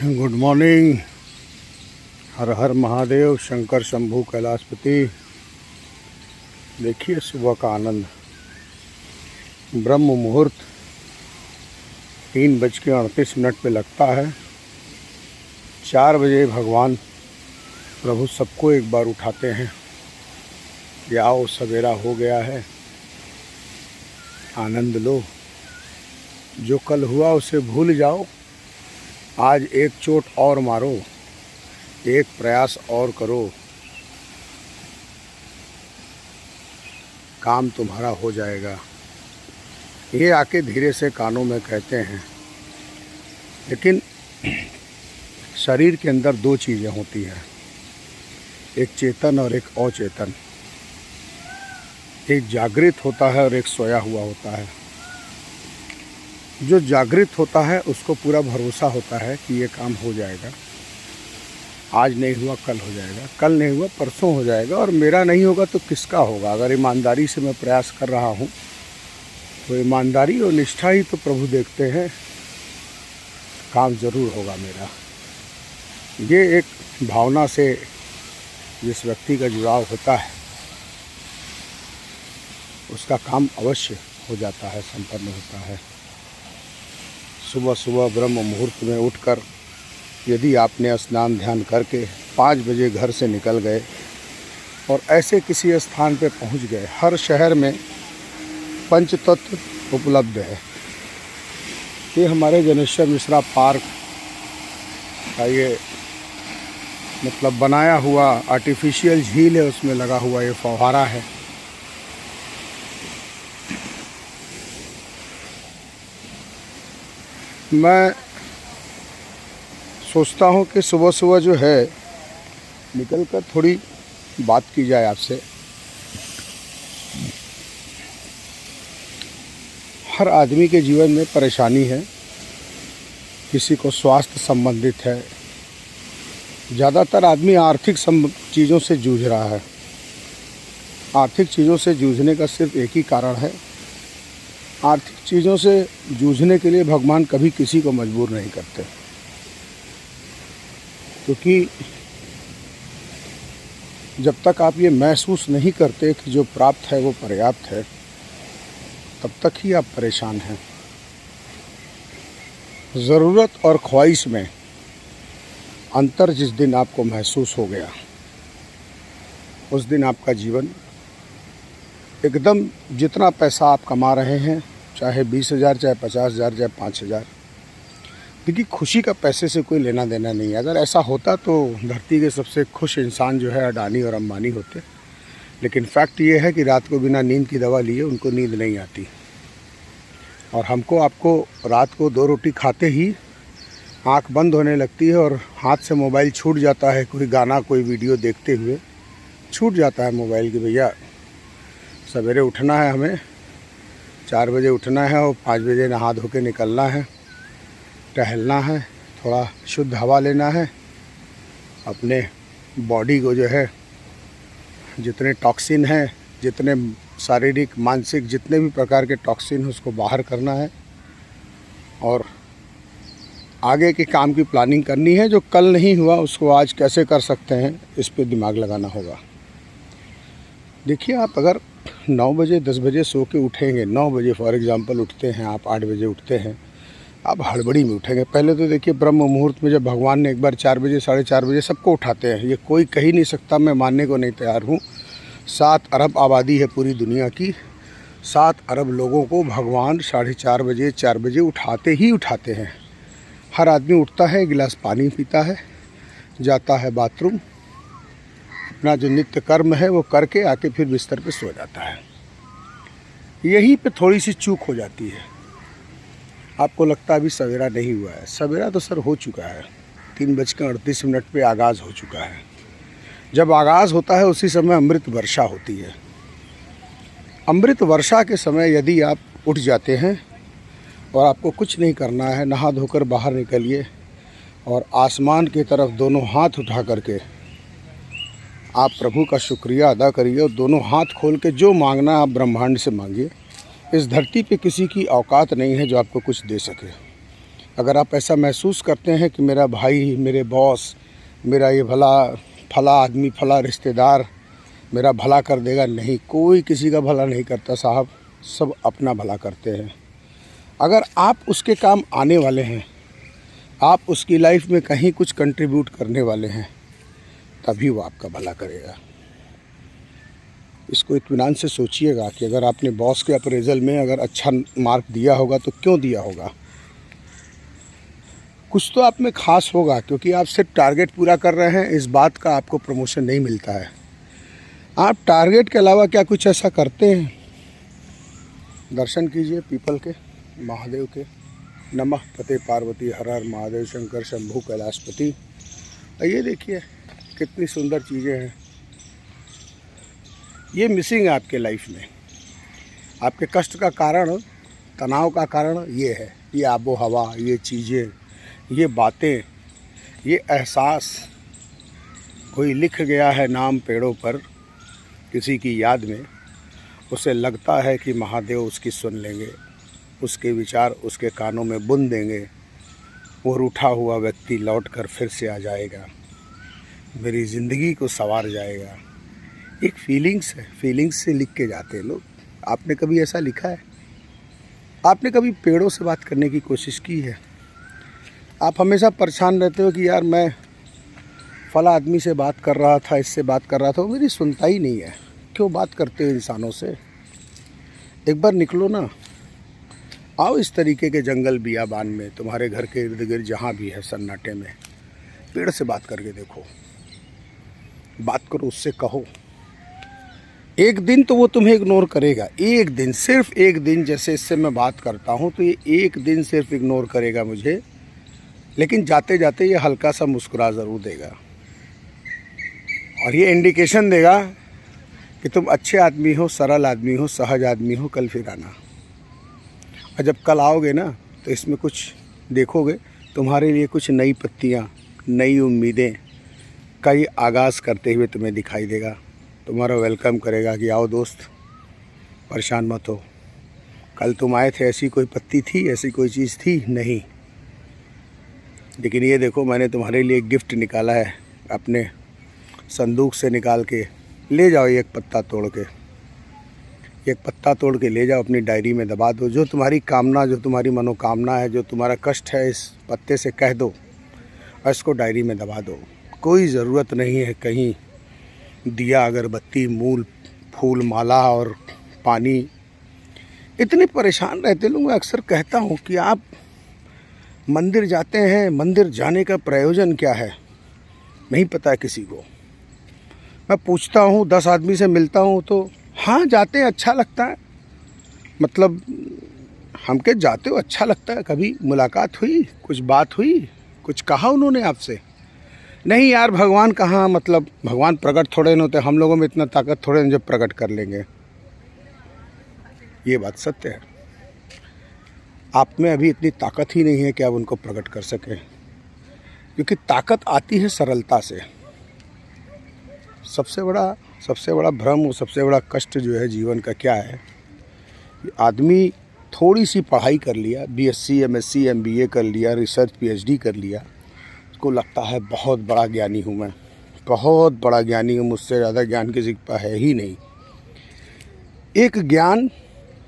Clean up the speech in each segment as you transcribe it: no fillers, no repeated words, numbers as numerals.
Good morning. हर हर महादेव, शंकर शंभू कैलाशपति। देखिए सुबह का आनंद। ब्रह्म मुहूर्त 3:38 पे लगता है। 4 बजे भगवान प्रभु सबको एक बार उठाते हैं कि आओ सवेरा हो गया है, आनंद लो, जो कल हुआ उसे भूल जाओ, आज एक चोट और मारो, एक प्रयास और करो, काम तुम्हारा हो जाएगा। ये आके धीरे से कानों में कहते हैं। लेकिन शरीर के अंदर 2 चीज़ें होती हैं, एक चेतन और एक अचेतन। एक जागृत होता है और एक सोया हुआ होता है। जो जागृत होता है उसको पूरा भरोसा होता है कि ये काम हो जाएगा, आज नहीं हुआ कल हो जाएगा, कल नहीं हुआ परसों हो जाएगा, और मेरा नहीं होगा तो किसका होगा। अगर ईमानदारी से मैं प्रयास कर रहा हूँ तो ईमानदारी और निष्ठा ही तो प्रभु देखते हैं, काम ज़रूर होगा मेरा। ये एक भावना से जिस व्यक्ति का जुड़ाव होता है उसका काम अवश्य हो जाता है, संपन्न होता है। सुबह सुबह ब्रह्म मुहूर्त में उठकर यदि आपने स्नान ध्यान करके 5 बजे घर से निकल गए और ऐसे किसी स्थान पे पहुंच गए, हर शहर में पंचतत्व उपलब्ध है। ये हमारे जनेश्वर मिश्रा पार्क का ये मतलब बनाया हुआ आर्टिफिशियल झील है, उसमें लगा हुआ ये फव्वारा है। मैं सोचता हूँ कि सुबह सुबह जो है निकल कर थोड़ी बात की जाए आपसे। हर आदमी के जीवन में परेशानी है, किसी को स्वास्थ्य संबंधित है, ज़्यादातर आदमी आर्थिक चीज़ों से जूझ रहा है। आर्थिक चीज़ों से जूझने का सिर्फ एक ही कारण है, आर्थिक चीज़ों से जूझने के लिए भगवान कभी किसी को मजबूर नहीं करते, क्योंकि जब तक आप ये महसूस नहीं करते कि जो प्राप्त है वो पर्याप्त है, तब तक ही आप परेशान हैं। ज़रूरत और ख्वाहिश में अंतर जिस दिन आपको महसूस हो गया, उस दिन आपका जीवन एकदम, जितना पैसा आप कमा रहे हैं, चाहे 20,000, चाहे 50,000, चाहे 5,000, देखिए खुशी का पैसे से कोई लेना देना नहीं है। अगर ऐसा होता तो धरती के सबसे खुश इंसान जो है अडानी और अंबानी होते। लेकिन फैक्ट ये है कि रात को बिना नींद की दवा लिए उनको नींद नहीं आती, और हमको आपको रात को 2 रोटी खाते ही आँख बंद होने लगती है और हाथ से मोबाइल छूट जाता है। कोई गाना, कोई वीडियो देखते हुए छूट जाता है मोबाइल कि भैया सवेरे उठना है, हमें 4 बजे उठना है और 5 बजे नहा धो के निकलना है, टहलना है, थोड़ा शुद्ध हवा लेना है, अपने बॉडी को जो है जितने टॉक्सिन हैं, जितने शारीरिक मानसिक जितने भी प्रकार के टॉक्सिन हैं उसको बाहर करना है, और आगे के काम की प्लानिंग करनी है। जो कल नहीं हुआ उसको आज कैसे कर सकते हैं, इस पे दिमाग लगाना होगा। देखिए, आप अगर 9 बजे 10 बजे सो के उठेंगे, 9 बजे फॉर एग्ज़ाम्पल उठते हैं, आप 8 बजे उठते हैं, आप हड़बड़ी में उठेंगे। पहले तो देखिए ब्रह्म मुहूर्त में जब भगवान ने एक बार 4 बजे 4:30 बजे सबको उठाते हैं, ये कोई कह ही नहीं सकता, मैं मानने को नहीं तैयार हूँ। 7 अरब आबादी है पूरी दुनिया की, 7 अरब लोगों को भगवान 4:30 बजे 4 बजे उठाते ही उठाते हैं। हर आदमी उठता है, 1 गिलास पानी पीता है, जाता है बाथरूम, अपना जो नित्य कर्म है वो करके आके फिर बिस्तर पे सो जाता है। यहीं पे थोड़ी सी चूक हो जाती है। आपको लगता है अभी सवेरा नहीं हुआ है, सवेरा तो सर हो चुका है। 3:38 पे आगाज़ हो चुका है। जब आगाज़ होता है उसी समय अमृत वर्षा होती है। अमृत वर्षा के समय यदि आप उठ जाते हैं और आपको कुछ नहीं करना है, नहा धोकर बाहर निकलिए और आसमान की तरफ दोनों हाथ उठा करके आप प्रभु का शुक्रिया अदा करिए, और दोनों हाथ खोल के जो मांगना आप ब्रह्मांड से मांगिए। इस धरती पे किसी की औकात नहीं है जो आपको कुछ दे सके। अगर आप ऐसा महसूस करते हैं कि मेरा भाई, मेरे बॉस, मेरा ये फला आदमी, फला रिश्तेदार मेरा भला कर देगा, नहीं, कोई किसी का भला नहीं करता साहब, सब अपना भला करते हैं। अगर आप उसके काम आने वाले हैं, आप उसकी लाइफ में कहीं कुछ कंट्रीब्यूट करने वाले हैं, तभी वो आपका भला करेगा। इसको इत्मीनान से सोचिएगा कि अगर आपने बॉस के अप्रेजल में अगर अच्छा मार्क दिया होगा तो क्यों दिया होगा, कुछ तो आप में खास होगा, क्योंकि आप सिर्फ टारगेट पूरा कर रहे हैं, इस बात का आपको प्रमोशन नहीं मिलता है। आप टारगेट के अलावा क्या कुछ ऐसा करते हैं? दर्शन कीजिए पीपल के, महादेव के। नमः पते पार्वती हर हर महादेव शंकर शंभू कैलाशपति। ये देखिए कितनी सुंदर चीज़ें हैं। ये मिसिंग है आपके लाइफ में। आपके कष्ट का कारण, तनाव का कारण ये है, ये आबो हवा, ये चीज़ें, ये बातें, ये एहसास। कोई लिख गया है नाम पेड़ों पर किसी की याद में, उसे लगता है कि महादेव उसकी सुन लेंगे, उसके विचार उसके कानों में बुन देंगे, वो रूठा हुआ व्यक्ति लौट कर फिर से आ जाएगा, मेरी ज़िंदगी को संवार जाएगा। एक फीलिंग्स है, फीलिंग्स से लिख के जाते हैं लोग। आपने कभी ऐसा लिखा है? आपने कभी पेड़ों से बात करने की कोशिश की है? आप हमेशा परेशान रहते हो कि यार मैं फला आदमी से बात कर रहा था, इससे बात कर रहा था, वो मेरी सुनता ही नहीं है। क्यों बात करते हो इंसानों से? एक बार निकलो ना, आओ इस तरीके के जंगल बियाबान में, तुम्हारे घर के इर्द गिर्द जहाँ भी है सन्नाटे में, पेड़ से बात करके देखो, बात करो उससे, कहो। एक दिन तो वो तुम्हें इग्नोर करेगा, एक दिन, सिर्फ एक दिन। जैसे इससे मैं बात करता हूँ तो ये एक दिन सिर्फ इग्नोर करेगा मुझे, लेकिन जाते जाते ये हल्का सा मुस्कुरा ज़रूर देगा और ये इंडिकेशन देगा कि तुम अच्छे आदमी हो, सरल आदमी हो, सहज आदमी हो, कल फिर आना। और जब कल आओगे ना तो इसमें कुछ देखोगे, तुम्हारे लिए कुछ नई पत्तियाँ, नई उम्मीदें का ये आगाज़ करते हुए तुम्हें दिखाई देगा। तुम्हारा वेलकम करेगा कि आओ दोस्त, परेशान मत हो, कल तुम आए थे ऐसी कोई पत्ती थी, ऐसी कोई चीज़ थी नहीं, लेकिन ये देखो मैंने तुम्हारे लिए एक गिफ्ट निकाला है, अपने संदूक से निकाल के ले जाओ। एक पत्ता तोड़ के, एक पत्ता तोड़ के ले जाओ, अपनी डायरी में दबा दो। जो तुम्हारी कामना, जो तुम्हारी मनोकामना है, जो तुम्हारा कष्ट है, इस पत्ते से कह दो और इसको डायरी में दबा दो। कोई ज़रूरत नहीं है कहीं दिया, अगरबत्ती, मूल, फूल, माला और पानी। इतने परेशान रहते लोग। मैं अक्सर कहता हूँ कि आप मंदिर जाते हैं, मंदिर जाने का प्रयोजन क्या है नहीं पता है किसी को। मैं पूछता हूँ, 10 आदमी से मिलता हूँ तो हाँ जाते हैं, अच्छा लगता है, मतलब हम के जाते हो अच्छा लगता है। कभी मुलाकात हुई, कुछ बात हुई, कुछ कहा उन्होंने आपसे? नहीं यार, भगवान कहाँ, मतलब भगवान प्रकट थोड़े न होते, हम लोगों में इतना ताकत थोड़े न जब प्रकट कर लेंगे। ये बात सत्य है, आप में अभी इतनी ताकत ही नहीं है कि आप उनको प्रकट कर सकें, क्योंकि ताकत आती है सरलता से। सबसे बड़ा भ्रम और सबसे बड़ा कष्ट जो है जीवन का क्या है, आदमी थोड़ी सी पढ़ाई कर लिया, बीएससी, एमएससी, एमबीए कर लिया, रिसर्च पीएचडी कर लिया, उसको लगता है बहुत बड़ा ज्ञानी हूँ मैं, बहुत बड़ा ज्ञानी हूँ, मुझसे ज़्यादा ज्ञान किसी के पास है ही नहीं। एक ज्ञान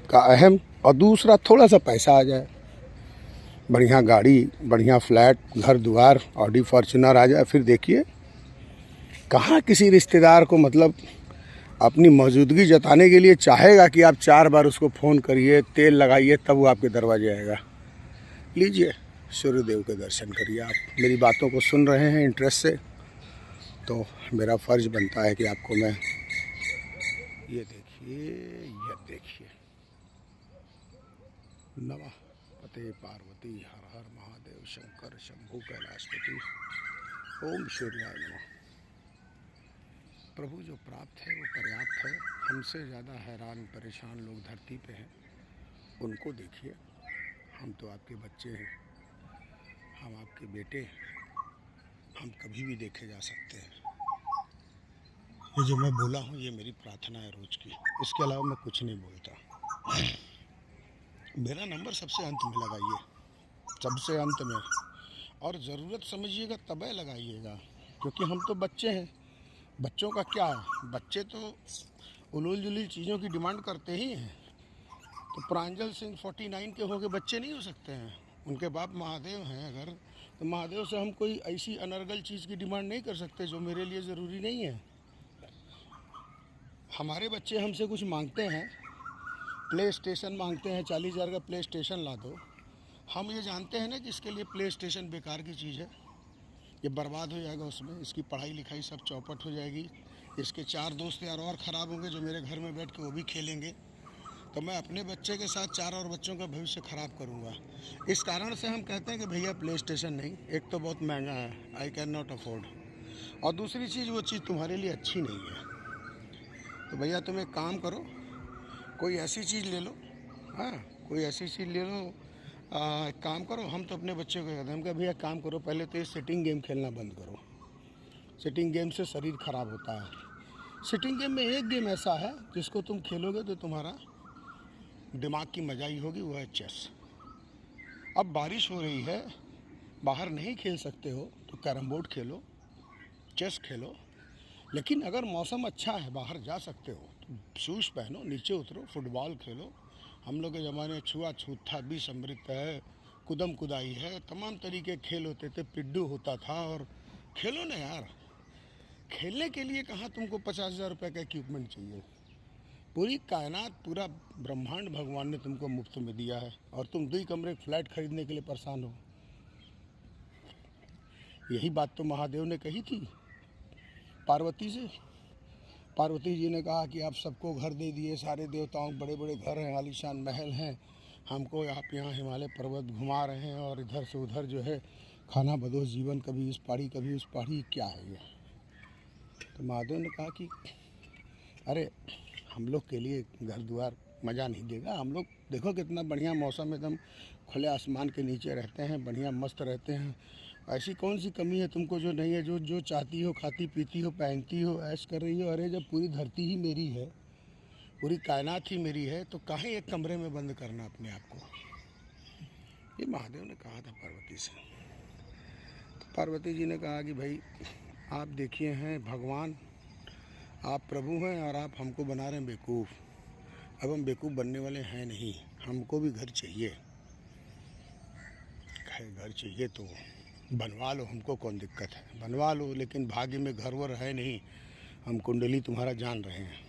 का अहम और दूसरा थोड़ा सा पैसा आ जाए, बढ़िया गाड़ी, बढ़िया फ्लैट, घर द्वार, ऑडी फॉर्च्यूनर आ जाए, फिर देखिए कहाँ किसी रिश्तेदार को मतलब अपनी मौजूदगी जताने के लिए चाहेगा कि आप 4 बार उसको फ़ोन करिए, तेल लगाइए, तब वो आपके दरवाजे आएगा। लीजिए सूर्यदेव के दर्शन करिए। आप मेरी बातों को सुन रहे हैं इंटरेस्ट से, तो मेरा फ़र्ज़ बनता है कि आपको मैं ये देखिए, नमः पते पार्वती हर हर महादेव शंकर शंभू कैलाशपति। ओम सूर्याय नमः। प्रभु जो प्राप्त है वो पर्याप्त है। हमसे ज़्यादा हैरान परेशान लोग धरती पे हैं, उनको देखिए। हम तो आपके बच्चे हैं, हम आपके बेटे हैं, हम कभी भी देखे जा सकते हैं। ये जो मैं बोला हूँ ये मेरी प्रार्थना है रोज़ की, इसके अलावा मैं कुछ नहीं बोलता। मेरा नंबर सबसे अंत में लगाइए, सबसे अंत में। और ज़रूरत समझिएगा तबै लगाइएगा, क्योंकि हम तो बच्चे हैं। बच्चों का क्या है, बच्चे तो उलूल जुलूल चीज़ों की डिमांड करते ही हैं। तो प्रांजल सिंह 49 के होके बच्चे नहीं हो सकते हैं। उनके बाप महादेव हैं अगर, तो महादेव से हम कोई ऐसी अनर्गल चीज़ की डिमांड नहीं कर सकते जो मेरे लिए ज़रूरी नहीं है। हमारे बच्चे हमसे कुछ मांगते हैं, प्ले स्टेशन मांगते हैं, 40,000 का प्ले स्टेशन ला दो। हम ये जानते हैं ना कि इसके लिए प्ले स्टेशन बेकार की चीज़ है, ये बर्बाद हो जाएगा, उसमें इसकी पढ़ाई लिखाई सब चौपट हो जाएगी। इसके 4 दोस्त यार और ख़राब होंगे जो मेरे घर में बैठ के वो भी खेलेंगे। तो मैं अपने बच्चे के साथ 4 और बच्चों का भविष्य ख़राब करूँगा। इस कारण से हम कहते हैं कि भैया प्ले स्टेशन नहीं, एक तो बहुत महंगा है, आई कैन नॉट अफोर्ड, और दूसरी चीज़ वो चीज़ तुम्हारे लिए अच्छी नहीं है। तो भैया तुम एक काम करो, कोई ऐसी चीज़ ले लो, हाँ कोई ऐसी चीज़ ले लो। एक काम करो, हम तो अपने बच्चे को कहते हैं, हम कहा भैया काम करो, पहले तो ये सिटिंग गेम खेलना बंद करो। सिटिंग गेम से शरीर ख़राब होता है। सिटिंग गेम में एक गेम ऐसा है जिसको तुम खेलोगे तो तुम्हारा दिमाग की मजा ही होगी, वो है चेस। अब बारिश हो रही है, बाहर नहीं खेल सकते हो तो कैरम बोर्ड खेलो, चेस खेलो। लेकिन अगर मौसम अच्छा है, बाहर जा सकते हो तो शूज़ पहनो, नीचे उतरो, फुटबॉल खेलो। हम लोग के ज़माने में छुआछूत था, बीस अमृत है, कुदम कुदाई है, तमाम तरीके खेल होते थे, पिड्डू होता था। और खेलो ना यार, खेलने के लिए कहाँ तुमको 50,000 रुपये का इक्विपमेंट चाहिए। पूरी कायनात, पूरा ब्रह्मांड भगवान ने तुमको मुफ्त में दिया है, और तुम 2 कमरे फ्लैट खरीदने के लिए परेशान हो। यही बात तो महादेव ने कही थी पार्वती से। पार्वती जी ने कहा कि आप सबको घर दे दिए, सारे देवताओं बड़े बड़े घर हैं, आलीशान महल हैं, हमको आप यहाँ हिमालय पर्वत घुमा रहे हैं और इधर से उधर जो है खाना बदोश जीवन, कभी इस पहाड़ी कभी उस पहाड़ी, क्या है ये। तो महादेव ने कहा कि अरे हम लोग के लिए घर द्वार मज़ा नहीं देगा। हम लोग देखो कितना बढ़िया मौसम, एकदम खुले आसमान के नीचे रहते हैं, बढ़िया मस्त रहते हैं। ऐसी कौन सी कमी है तुमको जो नहीं है, जो जो चाहती हो खाती पीती हो, पहनती हो, ऐश कर रही हो। अरे जब पूरी धरती ही मेरी है, पूरी कायनात ही मेरी है, तो काहे एक कमरे में बंद करना अपने आप को। ये महादेव ने कहा था पार्वती से। तो पार्वती जी ने कहा कि भाई आप देखिए हैं भगवान, आप प्रभु हैं और आप हमको बना रहे हैं बेवकूफ़। अब हम बेवकूफ़ बनने वाले हैं नहीं, हमको भी घर चाहिए। कहे घर चाहिए तो बनवा लो, हमको कौन दिक्कत है, बनवा लो, लेकिन भाग्य में घर वर है नहीं, हम कुंडली तुम्हारा जान रहे हैं।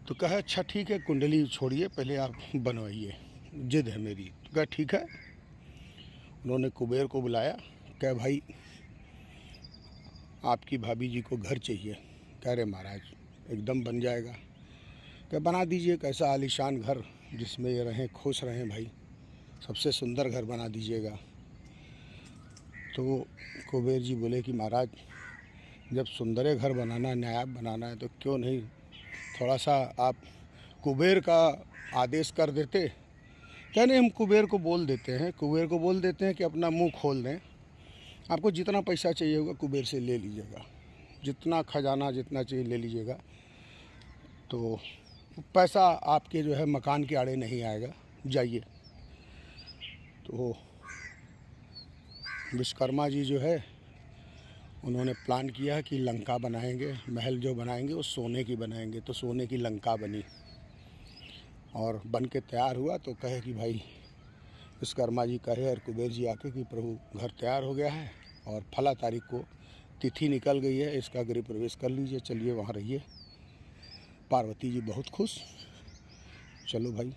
तो कहे अच्छा ठीक है, कुंडली छोड़िए, पहले आप बनवाइए, जिद है मेरी। तो कहा ठीक है। उन्होंने कुबेर को बुलाया, कहा भाई आपकी भाभी जी को घर चाहिए। कह रहे महाराज एकदम बन जाएगा। क्या बना दीजिए, कैसा आलीशान घर जिसमें ये रहें, खुश रहें भाई, सबसे सुंदर घर बना दीजिएगा। तो कुबेर जी बोले कि महाराज जब सुंदर घर बनाना है, नायाब बनाना है, तो क्यों नहीं थोड़ा सा आप कुबेर का आदेश कर देते। क्या नहीं, हम कुबेर को बोल देते हैं, कुबेर को बोल देते हैं कि अपना मुंह खोल दें, आपको जितना पैसा चाहिए होगा कुबेर से ले लीजिएगा, जितना खजाना जितना चाहिए ले लीजिएगा, तो पैसा आपके जो है मकान के आड़े नहीं आएगा, जाइए। तो विश्वकर्मा जी जो है उन्होंने प्लान किया कि लंका बनाएंगे, महल जो बनाएंगे वो सोने की बनाएंगे। तो सोने की लंका बनी और बन के तैयार हुआ। तो कहे कि भाई विश्वकर्मा जी कहे और कुबेर जी आके कि प्रभु घर तैयार हो गया है और फला तारीख को तिथि निकल गई है, इसका गृह प्रवेश कर लीजिए, चलिए वहाँ रहिए। पार्वती जी बहुत खुश, चलो भाई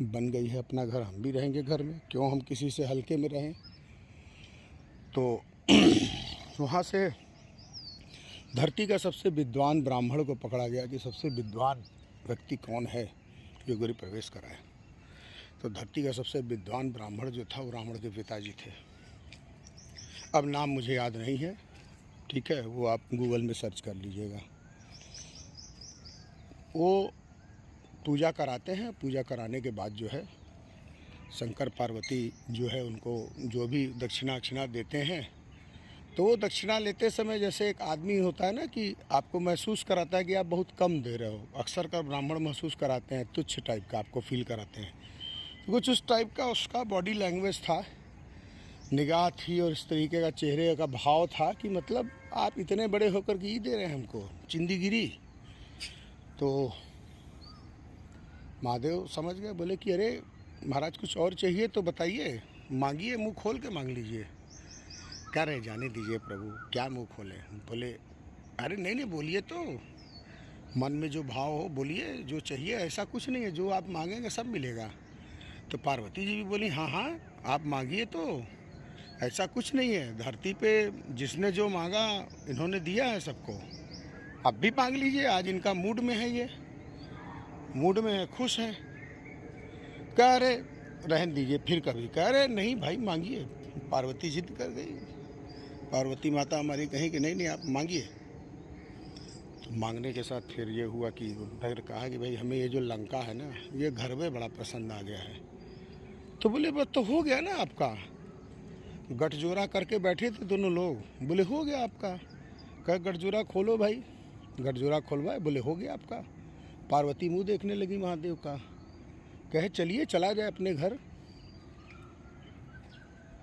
बन गई है अपना घर, हम भी रहेंगे घर में, क्यों हम किसी से हल्के में रहें। तो वहाँ से धरती का सबसे विद्वान ब्राह्मण को पकड़ा गया कि सबसे विद्वान व्यक्ति कौन है जो गृह प्रवेश कराए। तो धरती का सबसे विद्वान ब्राह्मण जो था वो रावण के पिताजी थे। अब नाम मुझे याद नहीं है, ठीक है, वो आप गूगल में सर्च कर लीजिएगा। वो पूजा कराते हैं, पूजा कराने के बाद जो है शंकर पार्वती जो है उनको जो भी दक्षिणा देते हैं, तो वो दक्षिणा लेते समय जैसे एक आदमी होता है ना कि आपको महसूस कराता है कि आप बहुत कम दे रहे हो, अक्सर कर ब्राह्मण महसूस कराते हैं, तुच्छ टाइप का आपको फील कराते हैं। कुछ उस टाइप का उसका बॉडी लैंग्वेज था, निगाह थी और इस तरीके का चेहरे का भाव था कि मतलब आप इतने बड़े होकर के ये दे रहे हैं हमको चिंदीगिरी। तो महादेव समझ गए, बोले कि अरे महाराज कुछ और चाहिए तो बताइए, मांगिए, मुंह खोल के मांग लीजिए। कह रहे जाने दीजिए प्रभु, क्या मुंह खोले। बोले अरे नहीं नहीं बोलिए, तो मन में जो भाव हो बोलिए, जो चाहिए। ऐसा कुछ नहीं है, जो आप मांगेंगे सब मिलेगा। तो पार्वती जी भी बोली हाँ हाँ आप मांगिए, तो ऐसा कुछ नहीं है, धरती पे जिसने जो मांगा इन्होंने दिया है सबको, आप भी मांग लीजिए। आज इनका मूड में है, ये मूड में है, खुश है। कह रहे रहने दीजिए फिर कभी। कह रहे नहीं भाई मांगिए। पार्वती जिद कर गई। पार्वती माता हमारी कहीं कि नहीं नहीं आप मांगिए। तो मांगने के साथ फिर ये हुआ कि फिर कहा कि भाई हमें ये जो लंका है ना, ये घर में बड़ा पसंद आ गया है। तो बोले बस तो हो गया ना आपका, गठजोड़ा करके बैठे थे दोनों लोग। बोले हो गया आपका। कह गठजोड़ा खोलो भाई। गठजोड़ा खोलवाए, बोले हो गया आपका। पार्वती मुंह देखने लगी महादेव का, कहे चलिए चला जाए अपने घर।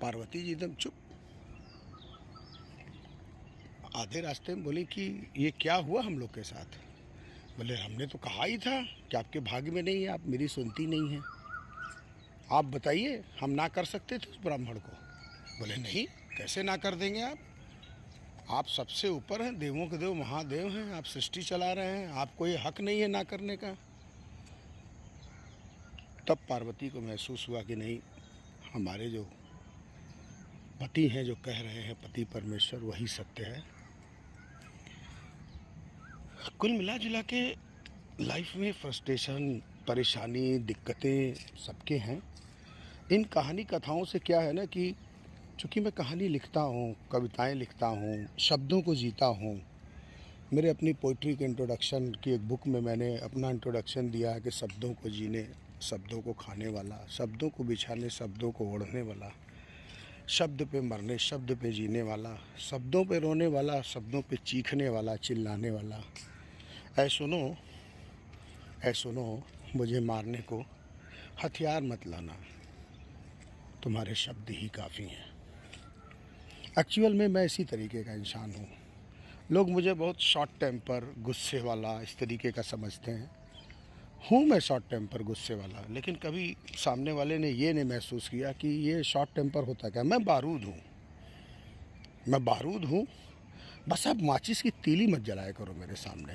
पार्वती जी एकदम चुप। आधे रास्ते में बोली कि ये क्या हुआ हम लोग के साथ। बोले हमने तो कहा ही था कि आपके भाग्य में नहीं है, आप मेरी सुनती नहीं हैं। आप बताइए, हम ना कर सकते थे उस ब्राह्मण को। बोले नहीं, कैसे ना कर देंगे आप सबसे ऊपर हैं, देवों के देव महादेव हैं, आप सृष्टि चला रहे हैं, आपको ये हक नहीं है ना करने का। तब पार्वती को महसूस हुआ कि नहीं, हमारे जो पति हैं जो कह रहे हैं, पति परमेश्वर वही सत्य है। कुल मिला जुला के लाइफ में फ्रस्ट्रेशन, परेशानी, दिक्कतें सबके हैं। इन कहानी कथाओं से क्या है ना कि चूँकि मैं कहानी लिखता हूँ, कविताएं लिखता हूँ, शब्दों को जीता हूँ। मेरे अपनी पोइट्री के इंट्रोडक्शन की एक बुक में मैंने अपना इंट्रोडक्शन दिया है कि शब्दों को जीने, शब्दों को खाने वाला, शब्दों को बिछाने, शब्दों को ओढ़ने वाला, शब्द पे मरने, शब्द पे जीने वाला, शब्दों पे रोने वाला, शब्दों पे चीखने वाला, चिल्लाने वाला। ऐ सुनो मुझे मारने को हथियार मत लाना, तुम्हारे शब्द ही काफ़ी हैं। एक्चुअल में मैं इसी तरीके का इंसान हूँ। लोग मुझे बहुत शॉर्ट टेम्पर, गुस्से वाला इस तरीके का समझते हैं। हूँ मैं शॉर्ट टेम्पर, गुस्से वाला, लेकिन कभी सामने वाले ने ये नहीं महसूस किया कि ये शॉर्ट टेम्पर होता क्या। मैं बारूद हूँ, मैं बारूद हूँ। बस आप माचिस की तीली मत जलाया करो मेरे सामने।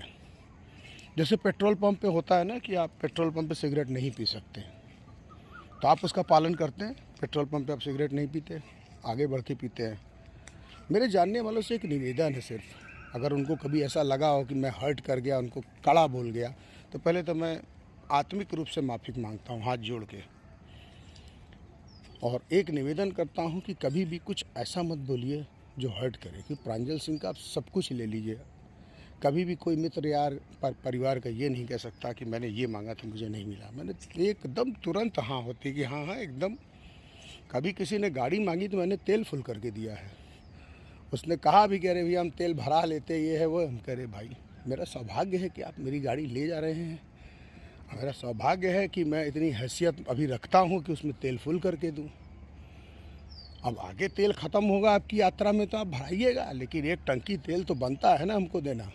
जैसे पेट्रोल पंप पे होता है ना कि आप पेट्रोल पंप पे सिगरेट नहीं पी सकते, तो आप उसका पालन करते हैं। पेट्रोल पंप पे आप सिगरेट नहीं पीते, आगे बढ़ के पीते हैं। मेरे जानने वालों से एक निवेदन है सिर्फ, अगर उनको कभी ऐसा लगा हो कि मैं हर्ट कर गया, उनको कड़ा बोल गया, तो पहले तो मैं आत्मिक रूप से माफ़ी मांगता हूँ हाथ जोड़ के। और एक निवेदन करता हूँ कि कभी भी कुछ ऐसा मत बोलिए जो हर्ट करे। कि प्रांजल सिंह का आप सब कुछ ले लीजिए, कभी भी कोई मित्र यार परिवार का ये नहीं कह सकता कि मैंने ये मांगा था मुझे नहीं मिला। मैंने एकदम तुरंत हाँ होती कि हाँ हाँ एकदम। कभी किसी ने गाड़ी मांगी तो मैंने तेल फुल करके दिया है। उसने कहा भी कह रहे भैया हम तेल भरा लेते, ये है वो। हम कह रहे भाई मेरा सौभाग्य है कि आप मेरी गाड़ी ले जा रहे हैं, मेरा सौभाग्य है कि मैं इतनी हैसियत अभी रखता हूँ कि उसमें तेल फुल करके दूँ। अब आगे तेल ख़त्म होगा आपकी यात्रा में तो आप भराइएगा, लेकिन एक टंकी तेल तो बनता है ना हमको देना,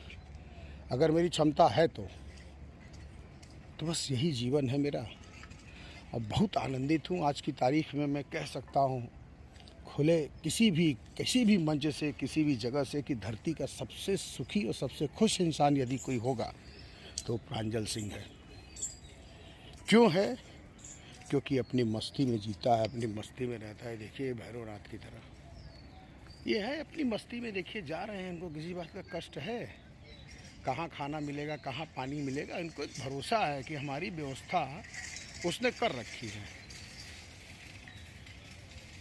अगर मेरी क्षमता है तो बस यही जीवन है मेरा। और बहुत आनंदित हूँ आज की तारीख में। मैं कह सकता हूँ खुले किसी भी मंच से, किसी भी जगह से, कि धरती का सबसे सुखी और सबसे खुश इंसान यदि कोई होगा तो प्रांजल सिंह है। क्यों है? क्योंकि अपनी मस्ती में जीता है, अपनी मस्ती में रहता है। देखिए भैरवनाथ की तरह ये है, अपनी मस्ती में देखिए जा रहे हैं। इनको किसी बात का कष्ट है? कहाँ खाना मिलेगा, कहाँ पानी मिलेगा, इनको एक भरोसा है कि हमारी व्यवस्था उसने कर रखी है।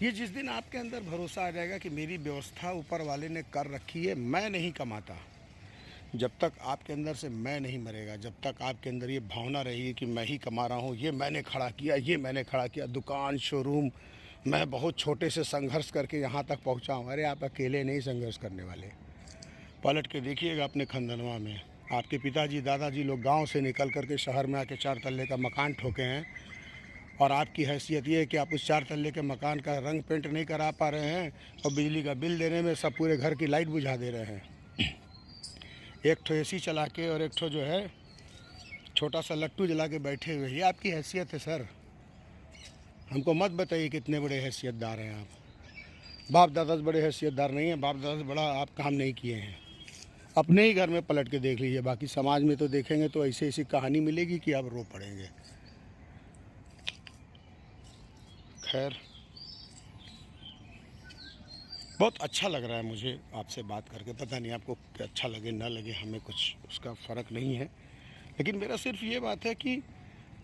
ये जिस दिन आपके अंदर भरोसा आ जाएगा कि मेरी व्यवस्था ऊपर वाले ने कर रखी है, मैं नहीं कमाता, जब तक आपके अंदर से मैं नहीं मरेगा, जब तक आपके अंदर ये भावना रहेगी कि मैं ही कमा रहा हूँ, ये मैंने खड़ा किया, ये मैंने खड़ा किया, दुकान, शोरूम, मैं बहुत छोटे से संघर्ष करके यहाँ तक पहुँचा हूँ। अरे आप अकेले नहीं संघर्ष करने वाले। पलट के देखिएगा अपने खंडनवा में, आपके पिताजी दादाजी लोग गांव से निकल करके शहर में आके 4 तल्ले का मकान ठोके हैं। और आपकी हैसियत ये है कि आप उस 4 तल्ले के मकान का रंग पेंट नहीं करा पा रहे हैं और बिजली का बिल देने में सब पूरे घर की लाइट बुझा दे रहे हैं। एक ठो एसी चला के और एक ठो जो है छोटा सा लट्टू जला के बैठे हुए, ये आपकी हैसियत है सर। हमको मत बताइए कितने बड़े हैसियतदार हैं आप। बाप दादा से बड़े हैसियतदार नहीं हैं, बाप दादा से बड़ा आप काम नहीं किए हैं। अपने ही घर में पलट के देख लीजिए, बाकी समाज में तो देखेंगे तो ऐसी ऐसी कहानी मिलेगी कि आप रो पड़ेंगे। खैर, बहुत अच्छा लग रहा है मुझे आपसे बात करके। पता नहीं आपको अच्छा लगे ना लगे, हमें कुछ उसका फ़र्क नहीं है, लेकिन मेरा सिर्फ ये बात है कि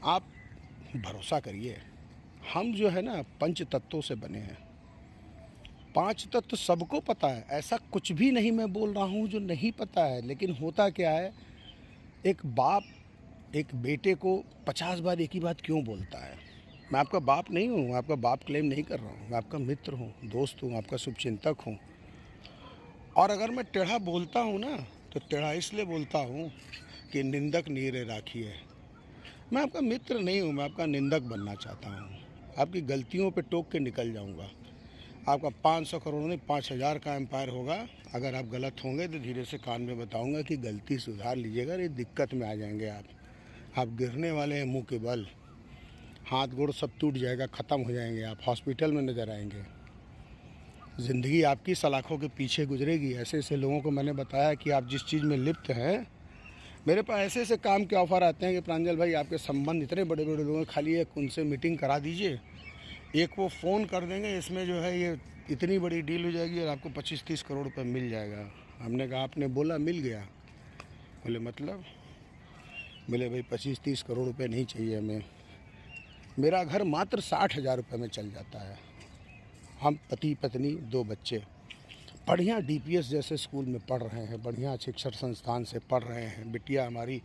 आप भरोसा करिए, हम जो है ना 5 तत्वों से बने हैं। 5 तत्व सबको पता है, ऐसा कुछ भी नहीं मैं बोल रहा हूँ जो नहीं पता है। लेकिन होता क्या है, एक बाप एक बेटे को 50 बार एक ही बात क्यों बोलता है। मैं आपका बाप नहीं हूँ, आपका बाप क्लेम नहीं कर रहा हूँ, मैं आपका मित्र हूँ, दोस्त हूँ, आपका शुभचिंतक हूँ। और अगर मैं टेढ़ा बोलता हूँ ना, तो टेढ़ा इसलिए बोलता हूँ कि निंदक नीरे राखी है। मैं आपका मित्र नहीं हूँ, मैं आपका निंदक बनना चाहता हूँ। आपकी गलतियों पे टोक के निकल जाऊँगा। आपका 500 करोड़ नहीं 5000 का एम्पायर होगा। अगर आप गलत होंगे तो धीरे से कान में बताऊँगा कि गलती सुधार लीजिएगा, ये दिक्कत में आ जाएंगे आप गिरने वाले हैं मुँह के बल, हाथ गोड़ सब टूट जाएगा, ख़त्म हो जाएंगे, आप हॉस्पिटल में नज़र आएंगे। ज़िंदगी आपकी सलाखों के पीछे गुजरेगी। ऐसे ऐसे लोगों को मैंने बताया कि आप जिस चीज़ में लिप्त हैं, मेरे पास ऐसे ऐसे काम के ऑफ़र आते हैं कि प्रांजल भाई आपके संबंध इतने बड़े बड़े लोगों, खाली एक उनसे मीटिंग करा दीजिए, एक वो फ़ोन कर देंगे, इसमें जो है ये इतनी बड़ी डील हो जाएगी और आपको 25-30 करोड़ रुपए मिल जाएगा। हमने कहा आपने बोला मिल गया। बोले मतलब? बोले भाई 25-30 करोड़ रुपए नहीं चाहिए हमें, मेरा घर मात्र 60,000 रुपये में चल जाता है। हम पति पत्नी 2 बच्चे बढ़िया DPS जैसे स्कूल में पढ़ रहे हैं, बढ़िया शिक्षण संस्थान से पढ़ रहे हैं। बिटिया हमारी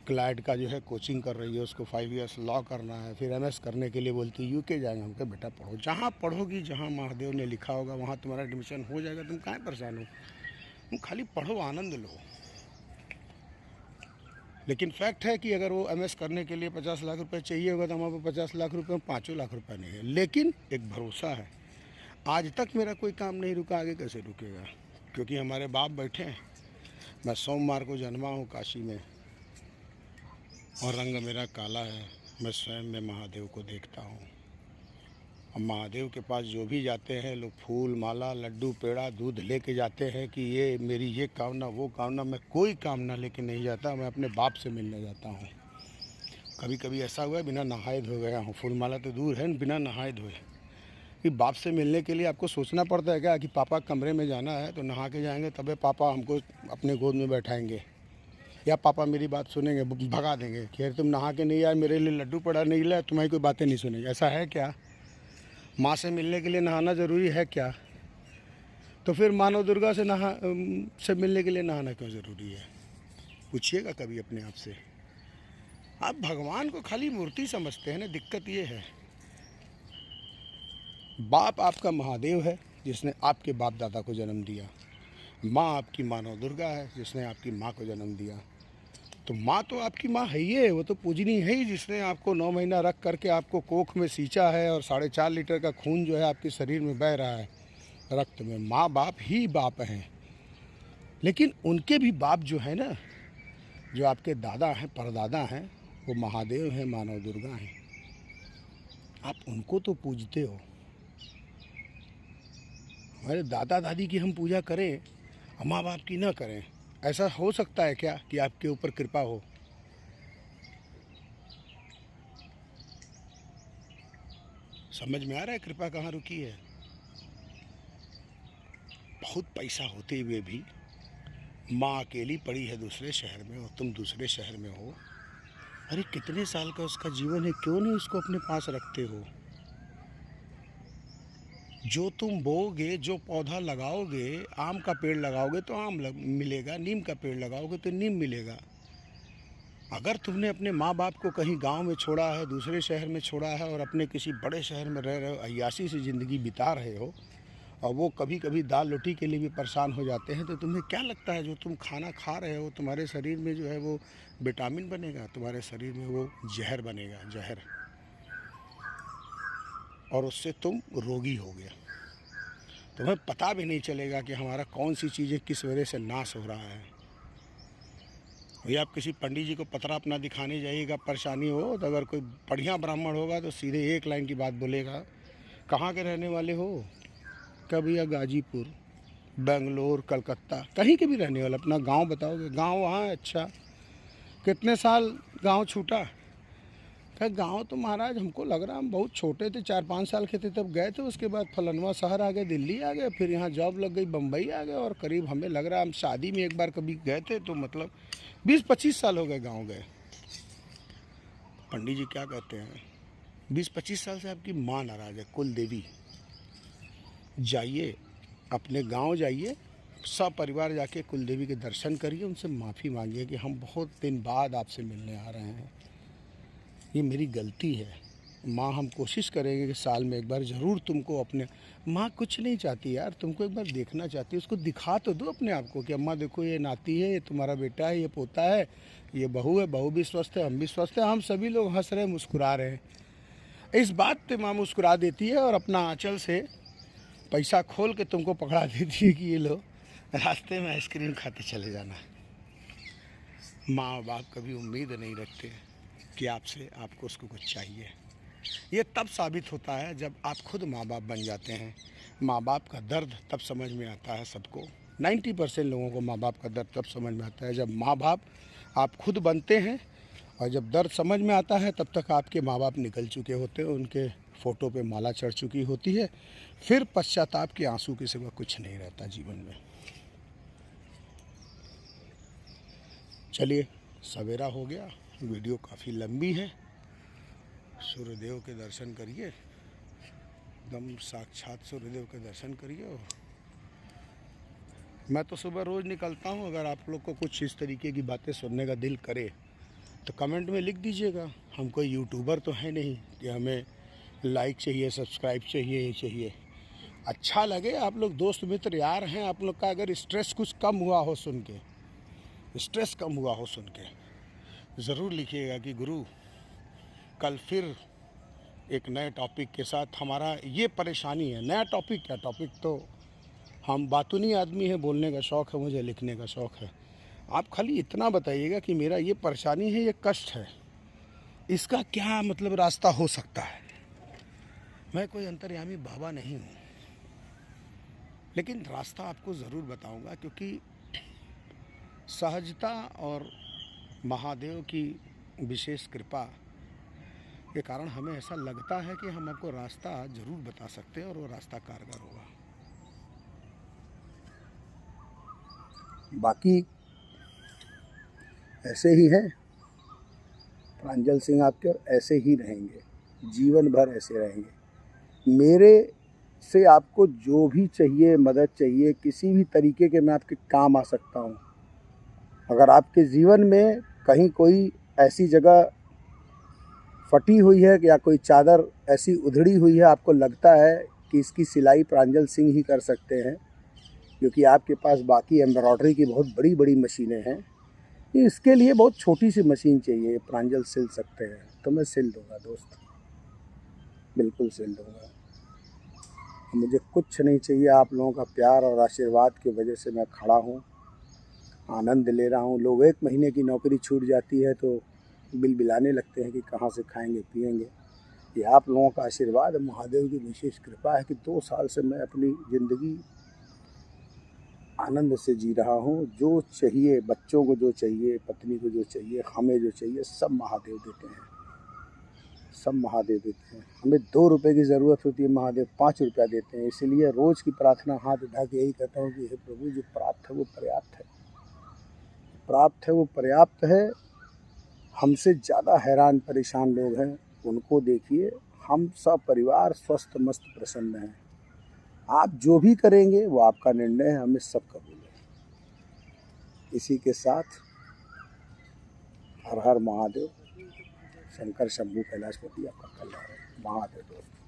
क्लाइड का जो है कोचिंग कर रही है, उसको 5 इयर्स लॉ करना है, फिर MS करने के लिए बोलती है UK जाएंगे। हम कहा बेटा पढ़ो, जहाँ पढ़ोगी, जहाँ महादेव ने लिखा होगा वहाँ तुम्हारा एडमिशन हो जाएगा, तुम काहे परेशान हो, तुम खाली पढ़ो, आनंद लो। लेकिन फैक्ट है कि अगर वो MS करने के लिए 50 लाख रुपए चाहिए होगा तो हमारे पास 50 लाख रुपए में 5 लाख रुपए नहीं है। लेकिन एक भरोसा है, आज तक मेरा कोई काम नहीं रुका, आगे कैसे रुकेगा, क्योंकि हमारे बाप बैठे हैं। मैं सोमवार को जन्मा हूँ काशी में और रंग मेरा काला है। मैं स्वयं में महादेव को देखता हूँ और महादेव के पास जो भी जाते हैं लोग फूल माला लड्डू पेड़ा दूध लेके जाते हैं कि ये मेरी ये कामना वो कामना। मैं कोई कामना लेके नहीं जाता, मैं अपने बाप से मिलने जाता हूँ। कभी कभी ऐसा हुआ है बिना नहाए धोए गया हूँ, फूल माला तो दूर है, बिना नहाए धोए। कि बाप से मिलने के लिए आपको सोचना पड़ता है क्या कि पापा कमरे में जाना है तो नहा के जाएंगे तभी पापा हमको अपने गोद में बैठाएंगे, या पापा मेरी बात सुनेंगे, भगा देंगे कि यार तुम नहा के नहीं आए, मेरे लिए लड्डू पड़ा नहीं लाए, तुम्हारी कोई बातें नहीं सुनेगी। ऐसा है क्या? माँ से मिलने के लिए नहाना ज़रूरी है क्या? तो फिर मानव दुर्गा से मिलने के लिए नहाना क्यों ज़रूरी है? पूछिएगा कभी अपने आप से। आप भगवान को खाली मूर्ति समझते हैं ना, दिक्कत ये है। बाप आपका महादेव है जिसने आपके बाप दादा को जन्म दिया, माँ आपकी मानव दुर्गा है जिसने आपकी माँ को जन्म दिया। तो माँ तो आपकी माँ है ही है, वो तो पूजनी है ही, जिसने आपको 9 महीना रख करके आपको कोख में सींचा है और 4.5 लीटर का खून जो है आपके शरीर में बह रहा है रक्त में। माँ बाप ही बाप हैं, लेकिन उनके भी बाप जो है ना, जो आपके दादा हैं परदादा हैं, वो महादेव हैं, मानव दुर्गा हैं। आप उनको तो पूजते हो। हमारे दादा दादी की हम पूजा करें, माँ बाप की ना करें, ऐसा हो सकता है क्या कि आपके ऊपर कृपा हो? समझ में आ रहा है कृपा कहाँ रुकी है? बहुत पैसा होते हुए भी माँ अकेली पड़ी है दूसरे शहर में और तुम दूसरे शहर में हो। अरे कितने साल का उसका जीवन है, क्यों नहीं उसको अपने पास रखते हो? जो तुम बोओगे, जो पौधा लगाओगे, आम का पेड़ लगाओगे तो आम मिलेगा, नीम का पेड़ लगाओगे तो नीम मिलेगा। अगर तुमने अपने माँ बाप को कहीं गांव में छोड़ा है, दूसरे शहर में छोड़ा है और अपने किसी बड़े शहर में रह रहे हो, अय्याशी से ज़िंदगी बिता रहे हो और वो कभी कभी दाल रोटी के लिए भी परेशान हो जाते हैं, तो तुम्हें क्या लगता है जो तुम खाना खा रहे हो तुम्हारे शरीर में जो है वो विटामिन बनेगा? तुम्हारे शरीर में वो जहर बनेगा, जहर। और उससे तुम रोगी हो गए। तुम्हें पता भी नहीं चलेगा कि हमारा कौन सी चीज़ें किस वजह से नाश हो रहा है। भैया आप किसी पंडित जी को पतरा अपना दिखाने जाइएगा, परेशानी हो तो अगर कोई बढ़िया ब्राह्मण होगा तो सीधे एक लाइन की बात बोलेगा, कहाँ के रहने वाले हो? क्या भैया गाजीपुर, बेंगलोर, कलकत्ता, कहीं के भी रहने वाले, अपना गांव बताओगे? गांव वहाँ है, अच्छा कितने साल गांव छूटा? क्या गांव तो महाराज हमको लग रहा हम बहुत छोटे थे, 4-5 साल के थे तब गए थे, उसके बाद फलनवा शहर आ गए, दिल्ली आ गए, फिर यहाँ जॉब लग गई, बम्बई आ गए, और करीब हमें लग रहा हम शादी में एक बार कभी गए थे, तो मतलब 20-25 साल हो गए गाँव गए। पंडित जी क्या कहते हैं, 20-25 साल से आपकी माँ नाराज़ है, कुल देवी। जाइए अपने गांव, जाइए सब परिवार जाके कुल देवी के दर्शन करिए, उनसे माफ़ी मांगिए कि हम बहुत दिन बाद आपसे मिलने आ रहे हैं, ये मेरी गलती है। माँ हम कोशिश करेंगे कि साल में एक बार ज़रूर तुमको अपने, माँ कुछ नहीं चाहती यार, तुमको एक बार देखना चाहती है, उसको दिखा तो दो अपने आप को कि अम्मा देखो ये नाती है, ये तुम्हारा बेटा है, ये पोता है, ये बहू है, बहू भी स्वस्थ है, हम भी स्वस्थ हैं, हम सभी लोग हंस रहे हैं, मुस्कुरा रहे हैं। इस बात पे माँ मुस्कुरा देती है और अपना आंचल से पैसा खोल के तुमको पकड़ा देती है कि ये लो रास्ते में आइसक्रीम खाते चले जाना। माँ बाप कभी उम्मीद नहीं रखते कि आपसे आपको उसको कुछ चाहिए। ये तब साबित होता है जब आप खुद माँ बाप बन जाते हैं। माँ बाप का दर्द तब समझ में आता है सबको। 90% लोगों को माँ बाप का दर्द तब समझ में आता है जब माँ बाप आप खुद बनते हैं, और जब दर्द समझ में आता है तब तक आपके माँ बाप निकल चुके होते हैं, उनके फ़ोटो पे माला चढ़ चुकी होती है, फिर पश्चाताप के आंसू के सिवा कुछ नहीं रहता जीवन में। चलिए सवेरा हो गया, वीडियो काफ़ी लंबी है, सूर्यदेव के दर्शन करिए, एकदम साक्षात सूर्यदेव के दर्शन करिए। और मैं तो सुबह रोज़ निकलता हूँ, अगर आप लोग को कुछ इस तरीके की बातें सुनने का दिल करे तो कमेंट में लिख दीजिएगा। हम कोई यूट्यूबर तो है नहीं कि हमें लाइक चाहिए, सब्सक्राइब चाहिए, ये चाहिए। अच्छा लगे, आप लोग दोस्त मित्र यार हैं, आप लोग का अगर स्ट्रेस कुछ कम हुआ हो सुन के, स्ट्रेस कम हुआ हो सुन के, ज़रूर लिखिएगा कि गुरु कल फिर एक नए टॉपिक के साथ। हमारा ये परेशानी है, नया टॉपिक क्या, टॉपिक तो हम बातूनी आदमी है, बोलने का शौक़ है मुझे, लिखने का शौक़ है। आप खाली इतना बताइएगा कि मेरा ये परेशानी है, ये कष्ट है, इसका क्या मतलब रास्ता हो सकता है। मैं कोई अंतर्यामी बाबा नहीं हूँ, लेकिन रास्ता आपको ज़रूर बताऊंगा, क्योंकि सहजता और महादेव की विशेष कृपा के कारण हमें ऐसा लगता है कि हम आपको रास्ता ज़रूर बता सकते हैं और वो रास्ता कारगर होगा। बाकी ऐसे ही है प्रांजल सिंह आपके, और ऐसे ही रहेंगे, जीवन भर ऐसे रहेंगे। मेरे से आपको जो भी चाहिए, मदद चाहिए, किसी भी तरीके के मैं आपके काम आ सकता हूँ। अगर आपके जीवन में कहीं कोई ऐसी जगह फटी हुई है या कोई चादर ऐसी उधड़ी हुई है, आपको लगता है कि इसकी सिलाई प्रांजल सिंह ही कर सकते हैं, क्योंकि आपके पास बाकी एम्ब्रॉयडरी की बहुत बड़ी बड़ी मशीनें हैं, इसके लिए बहुत छोटी सी मशीन चाहिए, प्रांजल सिल सकते हैं, तो मैं सिल दूंगा दोस्त, बिल्कुल सिल दूंगा। मुझे कुछ नहीं चाहिए, आप लोगों का प्यार और आशीर्वाद की वजह से मैं खड़ा हूँ, आनंद ले रहा हूँ। लोग 1 महीने की नौकरी छूट जाती है तो बिल बिलाने लगते हैं कि कहाँ से खाएंगे पिएंगे। ये आप लोगों का आशीर्वाद, महादेव की विशेष कृपा है कि 2 साल से मैं अपनी ज़िंदगी आनंद से जी रहा हूँ। जो चाहिए, बच्चों को जो चाहिए, पत्नी को जो चाहिए, हमें जो चाहिए, सब महादेव देते हैं, सब महादेव देते हैं। हमें 2 रुपये की ज़रूरत होती है, महादेव 5 रुपया देते हैं। इसीलिए रोज़ की प्रार्थना हाथ उठा के यही कहता हूँ कि हे प्रभु, जो प्राप्त है वो पर्याप्त है, प्राप्त है वो पर्याप्त है। हमसे ज़्यादा हैरान परेशान लोग हैं, उनको देखिए, हम सब परिवार स्वस्थ मस्त प्रसन्न हैं। आप जो भी करेंगे वो आपका निर्णय है, हमें सब कबूल है। इसी के साथ हर हर महादेव, शंकर शंभू कैलाशपति आपका कल्याण है। महादेव दोस्त।